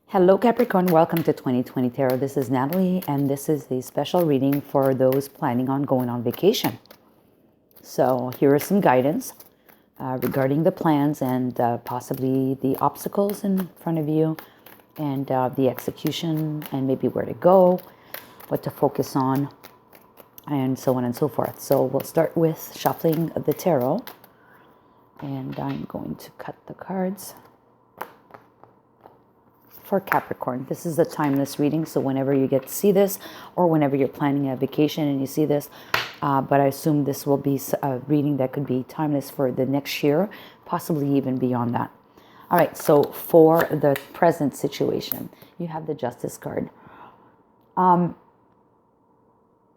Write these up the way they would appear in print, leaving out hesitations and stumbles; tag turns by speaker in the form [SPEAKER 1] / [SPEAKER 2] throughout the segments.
[SPEAKER 1] Hello Capricorn, welcome to 2020 Tarot. This is Natalie and this is a special reading for those planning on going on vacation. So here is some guidance regarding the plans and possibly the obstacles in front of you and the execution and maybe where to go, what to focus on, and so on and so forth. So we'll start with shuffling the tarot and I'm going to cut the cards. For Capricorn, this is a timeless reading, so whenever you get to see this or whenever you're planning a vacation and you see this, but I assume this will be a reading that could be timeless for the next year, possibly even beyond that. All right, so for the present situation, you have the Justice card. And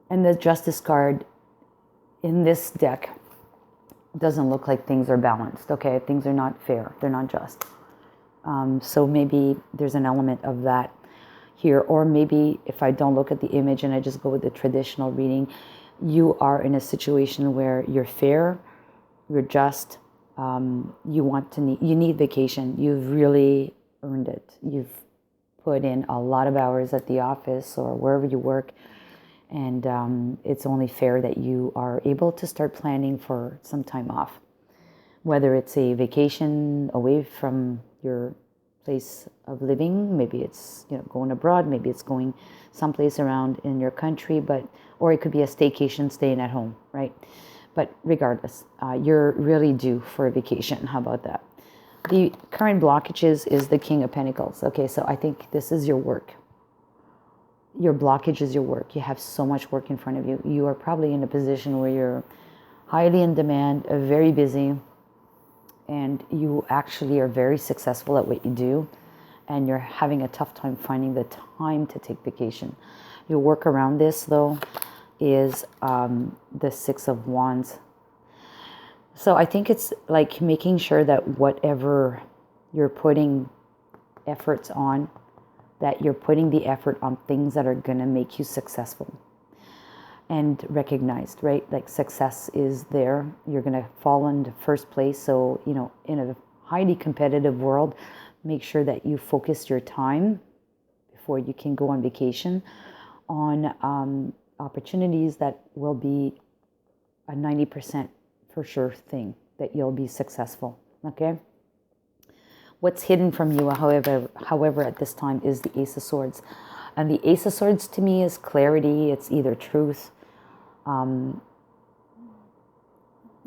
[SPEAKER 1] the Justice card in this deck doesn't look like things are balanced, okay? Things are not fair, they're not just. So maybe there's an element of that here, or maybe if I don't look at the image and I just go with the traditional reading, you are in a situation where you're fair, you're just, you need vacation. You've really earned it. You've put in a lot of hours at the office or wherever you work, and it's only fair that you are able to start planning for some time off. Whether it's a vacation away from your place of living, maybe it's going abroad, maybe it's going someplace around in your country, or it could be a staycation, staying at home, right? But regardless, you're really due for a vacation. How about that? The current blockages is the King of Pentacles. Okay, so I think this is your work. Your blockage is your work. You have so much work in front of you. You are probably in a position where you're highly in demand, very busy, and you actually are very successful at what you do, and you're having a tough time finding the time to take vacation. Your work around this, though, is the Six of Wands. So I think it's like making sure that whatever you're putting efforts on, that you're putting the effort on things that are going to make you successful and recognized, right? Like success is there. You're going to fall into first place. So, in a highly competitive world, make sure that you focus your time before you can go on vacation on opportunities that will be a 90% for sure thing, that you'll be successful, okay? What's hidden from you, however, at this time is the Ace of Swords. And the Ace of Swords to me is clarity. It's either truth.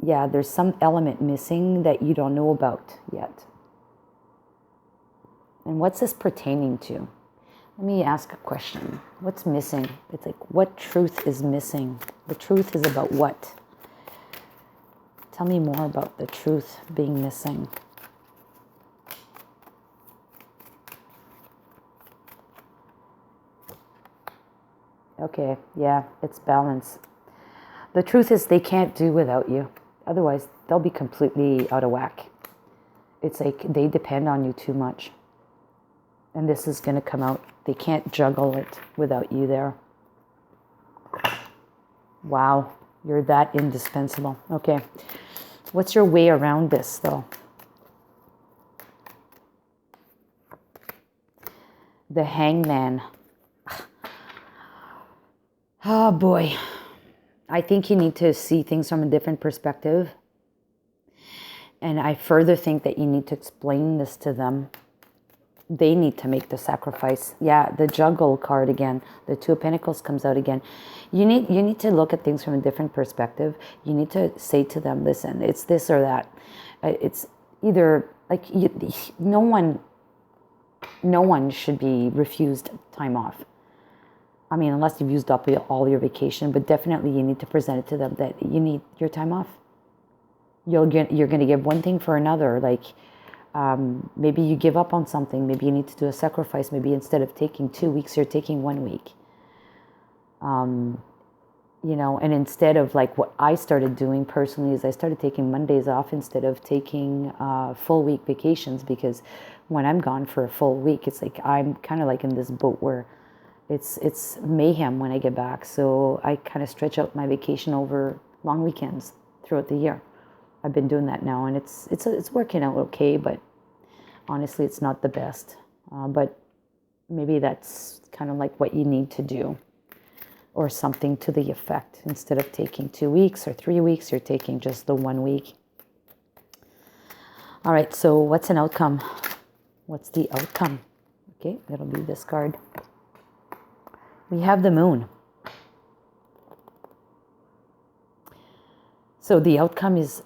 [SPEAKER 1] There's some element missing that you don't know about yet. And what's this pertaining to? Let me ask a question. What's missing? It's like, what truth is missing? The truth is about what? Tell me more about the truth being missing. Okay, yeah, it's balance. The truth is they can't do without you. Otherwise, they'll be completely out of whack. It's like they depend on you too much. And this is going to come out. They can't juggle it without you there. Wow, you're that indispensable. Okay, what's your way around this, though? The Hangman. Oh, boy. I think you need to see things from a different perspective. And I further think that you need to explain this to them. They need to make the sacrifice. Yeah, the Juggle card again. The Two of Pentacles comes out again. You need to look at things from a different perspective. You need to say to them, listen, it's this or that. It's either like no one should be refused time off. I mean, unless you've used up all your vacation, but definitely you need to present it to them that you need your time off. You're going to give one thing for another. Like maybe you give up on something. Maybe you need to do a sacrifice. Maybe instead of taking 2 weeks, you're taking 1 week. And instead of like what I started doing personally is I started taking Mondays off instead of taking full week vacations, because when I'm gone for a full week, it's like I'm kind of like in this boat where it's mayhem when I get back. So I kind of stretch out my vacation over long weekends throughout the year. I've been doing that now, and it's working out okay, but honestly, it's not the best. But maybe that's kind of like what you need to do, or something to the effect. Instead of taking 2 weeks or 3 weeks, you're taking just the 1 week. All right, so what's an outcome? What's the outcome? Okay, it'll be this card. We have the moon. So the outcome is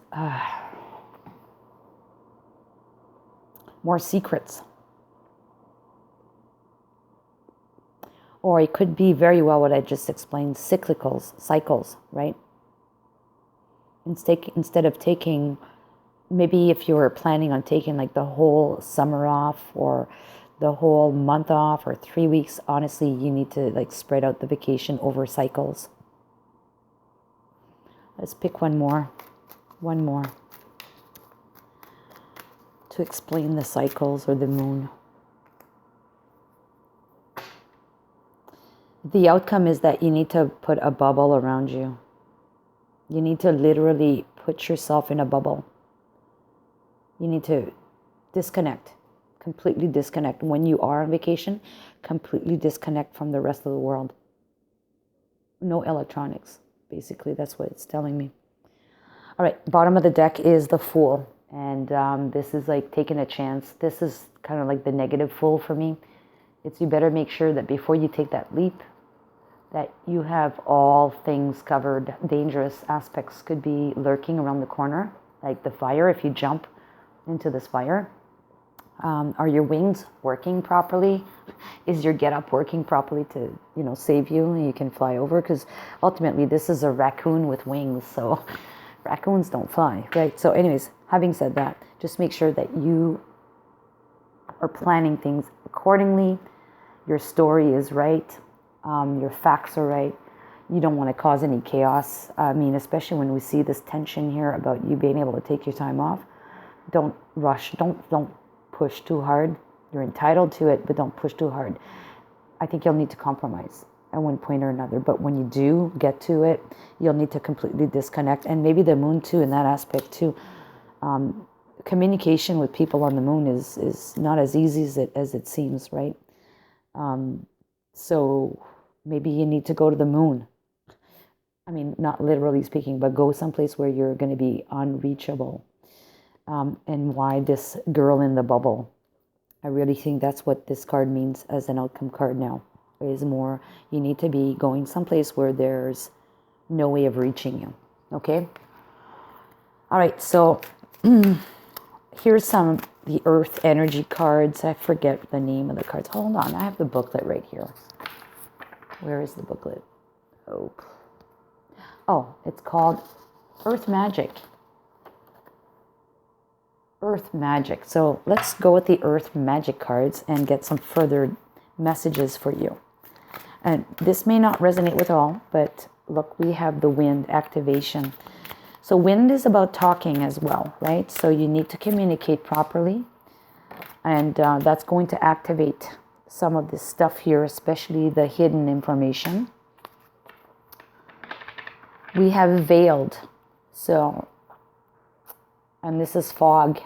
[SPEAKER 1] more secrets. Or it could be very well what I just explained, cycles, right? Instead of taking, maybe if you were planning on taking like the whole summer off or the whole month off or 3 weeks, honestly, you need to like spread out the vacation over cycles. Let's pick one more to explain the cycles or the moon. The outcome is that you need to put a bubble around you. You need to literally put yourself in a bubble. You need to disconnect, completely disconnect. When you are on vacation, completely disconnect from the rest of the world. No electronics, basically. That's what it's telling me. All right, bottom of the deck is the Fool. And this is like taking a chance. This is kind of like the negative Fool for me. It's you better make sure that before you take that leap, that you have all things covered. Dangerous aspects could be lurking around the corner, like the fire if you jump into this fire. Are your wings working properly? Is your get-up working properly to, save you and you can fly over? Because ultimately this is a raccoon with wings, so raccoons don't fly, right? So anyways, having said that, just make sure that you are planning things accordingly. Your story is right. Your facts are right. You don't want to cause any chaos. I mean, especially when we see this tension here about you being able to take your time off. Don't rush. Don't push too hard. You're entitled to it, but don't push too hard. I think you'll need to compromise at one point or another. But when you do get to it, you'll need to completely disconnect. And maybe the moon too, in that aspect too. Communication with people on the moon is not as easy as it seems, right? So maybe you need to go to the moon. I mean, not literally speaking, but go someplace where you're going to be unreachable. And why this girl in the bubble? I really think that's what this card means as an outcome card now. Is more, you need to be going someplace where there's no way of reaching you. Okay? All right, so here's the Earth energy cards. I forget the name of the cards. Hold on, I have the booklet right here. Where is the booklet? Oh, it's called Earth Magic. Earth Magic. So let's go with the Earth Magic cards and get some further messages for you. And this may not resonate with all, but look, we have the wind activation. So wind is about talking as well, right? So you need to communicate properly. And that's going to activate some of this stuff here, especially the hidden information. We have veiled. So, and this is fog.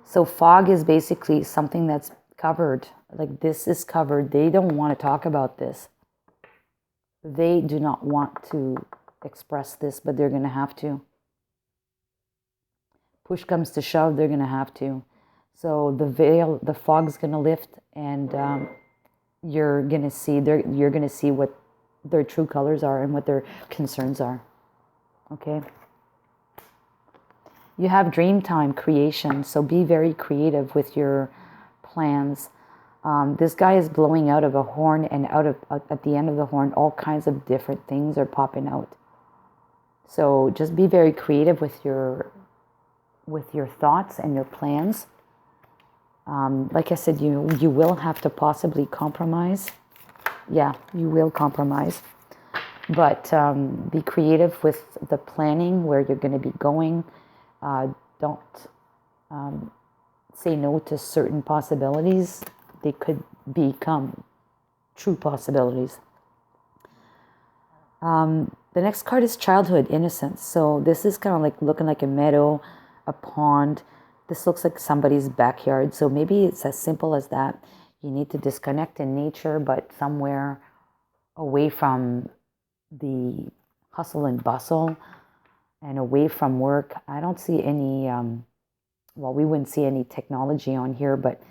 [SPEAKER 1] So fog is basically something that's covered. Like this is covered. They don't want to talk about this. They do not want to express this, but they're going to have to. Push comes to shove, they're going to have to. So the veil, the fog's going to lift, and you're going to see what their true colors are and what their concerns are. Okay? You have dream time creation, so be very creative with your plans. This guy is blowing out of a horn, and at the end of the horn, all kinds of different things are popping out. So just be very creative with your thoughts and your plans. Like I said, you will have to possibly compromise. Yeah, you will compromise. But be creative with the planning, where you're going to be going. Don't say no to certain possibilities. They could become true possibilities. The next card is childhood innocence. So this is kind of like looking like a meadow, a pond. This looks like somebody's backyard. So maybe it's as simple as that. You need to disconnect in nature, but somewhere away from the hustle and bustle and away from work. I don't see any, well, we wouldn't see any technology on here, but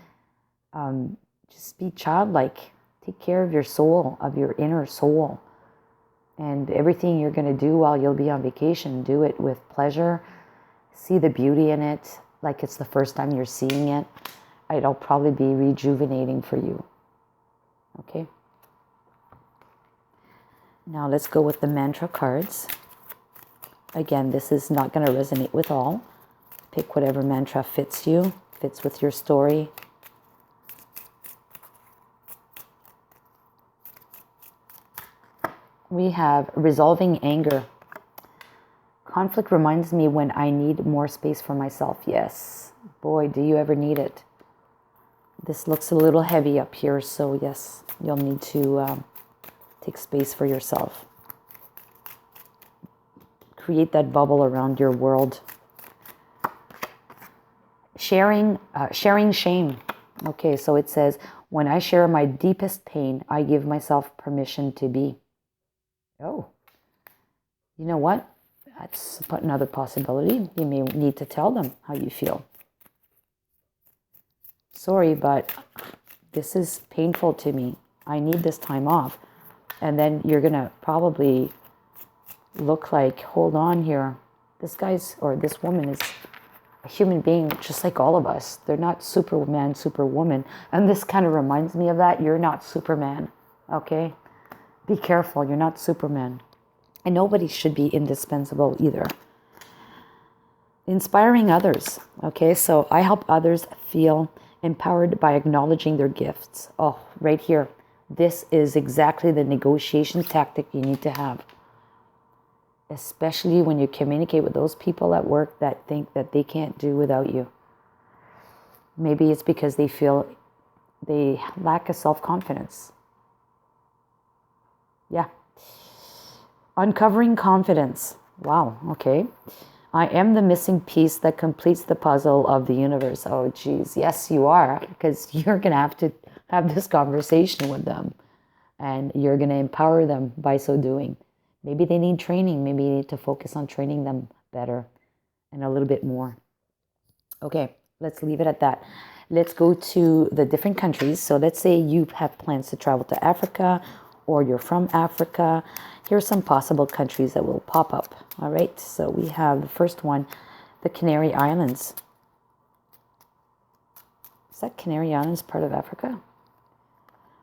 [SPEAKER 1] just be childlike. Take care of your soul, of your inner soul. And everything you're going to do while you'll be on vacation, do it with pleasure. See the beauty in it like it's the first time you're seeing it. It'll probably be rejuvenating for you. Okay? Now let's go with the mantra cards. Again, this is not going to resonate with all. Pick whatever mantra fits you, fits with your story. We have resolving anger. Conflict reminds me when I need more space for myself. Yes. Boy, do you ever need it. This looks a little heavy up here, so yes, you'll need to take space for yourself. Create that bubble around your world. Sharing shame. Okay, so it says, when I share my deepest pain, I give myself permission to be. Oh, you know what? That's another possibility. You may need to tell them how you feel. Sorry, but this is painful to me. I need this time off. And then you're going to probably look like, hold on here. This guy's, or this woman is a human being just like all of us. They're not Superman, Superwoman. And this kind of reminds me of that. You're not Superman, okay? Be careful. You're not Superman. And nobody should be indispensable either. Inspiring others. Okay, so I help others feel empowered by acknowledging their gifts. Oh, right here. This is exactly the negotiation tactic you need to have. Especially when you communicate with those people at work that think that they can't do without you. Maybe it's because they feel they lack a self-confidence. Yeah. Uncovering confidence. Wow, okay. I am the missing piece that completes the puzzle of the universe. Oh, geez. Yes, you are. Because you're going to have this conversation with them. And you're going to empower them by so doing. Maybe they need training. Maybe you need to focus on training them better and a little bit more. Okay, let's leave it at that. Let's go to the different countries. So let's say you have plans to travel to Africa, or you're from Africa. Here's some possible countries that will pop up. All right, so we have the first one, the Canary Islands. Is that Canary Islands part of Africa?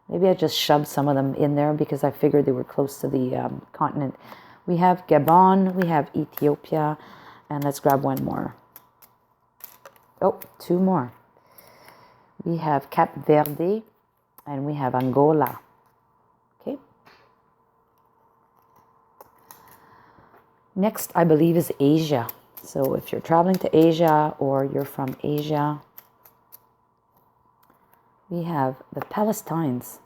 [SPEAKER 1] Maybe I just shoved some of them in there because I figured they were close to the continent. We have Gabon, we have Ethiopia, and let's grab one more. Oh, two more. We have Cape Verde, and we have Angola. Okay. Next, I believe, is Asia. So if you're traveling to Asia or you're from Asia, we have the Palestines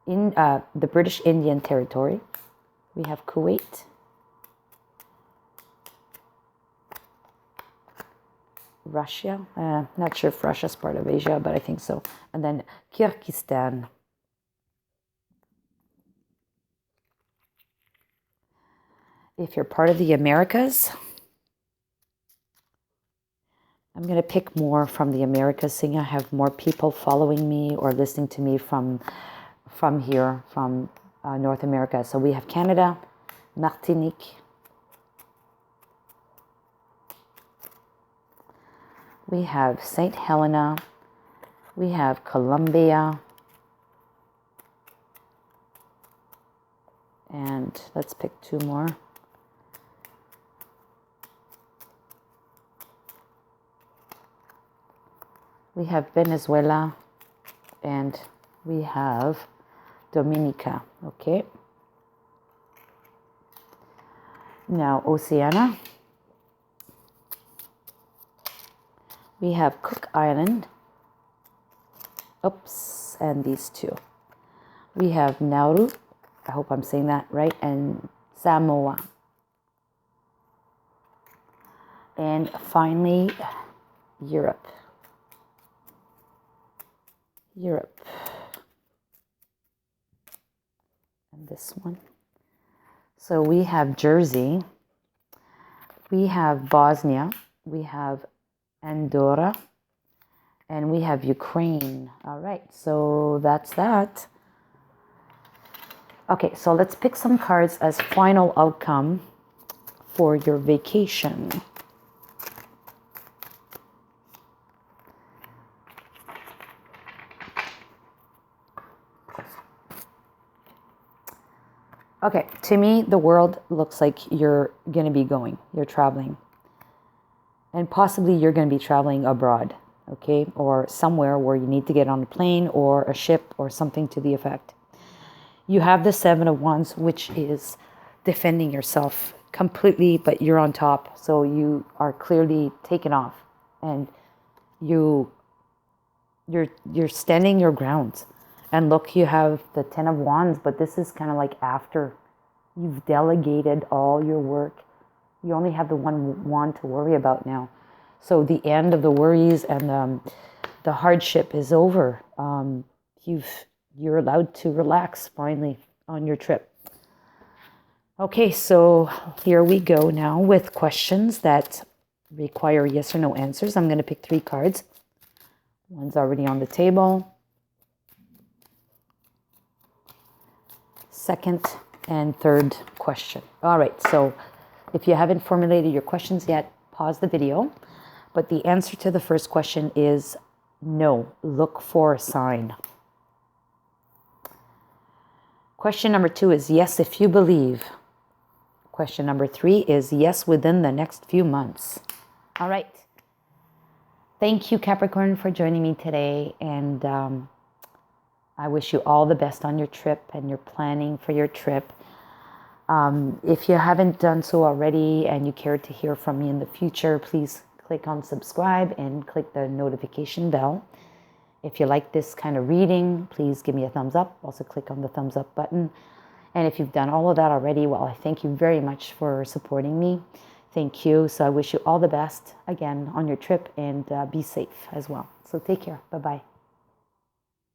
[SPEAKER 1] in the British Indian Territory. We have Kuwait. Russia. Not sure if Russia's part of Asia, but I think so. And then Kyrgyzstan. If you're part of the Americas, I'm going to pick more from the Americas, seeing I have more people following me or listening to me from here, from North America. So we have Canada, Martinique. We have St. Helena. We have Colombia. And let's pick two more. We have Venezuela, and we have Dominica, okay? Now, Oceania. We have Cook Island. Oops, and these two. We have Nauru, I hope I'm saying that right, and Samoa. And finally, Europe. Europe. And this one. So we have Jersey, we have Bosnia, we have Andorra, and we have Ukraine. All right, so that's that. Okay, so let's pick some cards as final outcome for your vacation. Okay, to me, the world looks like you're going to be going, you're traveling. And possibly you're going to be traveling abroad, okay? Or somewhere where you need to get on a plane or a ship or something to the effect. You have the Seven of Wands, which is defending yourself completely, but you're on top. So you are clearly taken off. And you're standing your ground. And look, you have the Ten of Wands, but this is kind of like after you've delegated all your work. You only have the one wand to worry about now. So the end of the worries and the hardship is over. You're allowed to relax finally on your trip. Okay, so here we go now with questions that require yes or no answers. I'm going to pick 3 cards. One's already on the table. Second and third question. All right, so if you haven't formulated your questions yet, pause the video. But the answer to the first question is no. Look for a sign. Question number 2 is yes, if you believe. Question number 3 is yes, within the next few months. All right. Thank you, Capricorn, for joining me today. And I wish you all the best on your trip and your planning for your trip. If you haven't done so already and you care to hear from me in the future, please click on subscribe and click the notification bell. If you like this kind of reading, please give me a thumbs up. Also click on the thumbs up button. And if you've done all of that already, well, I thank you very much for supporting me. Thank you. So I wish you all the best again on your trip and be safe as well. So take care. Bye-bye.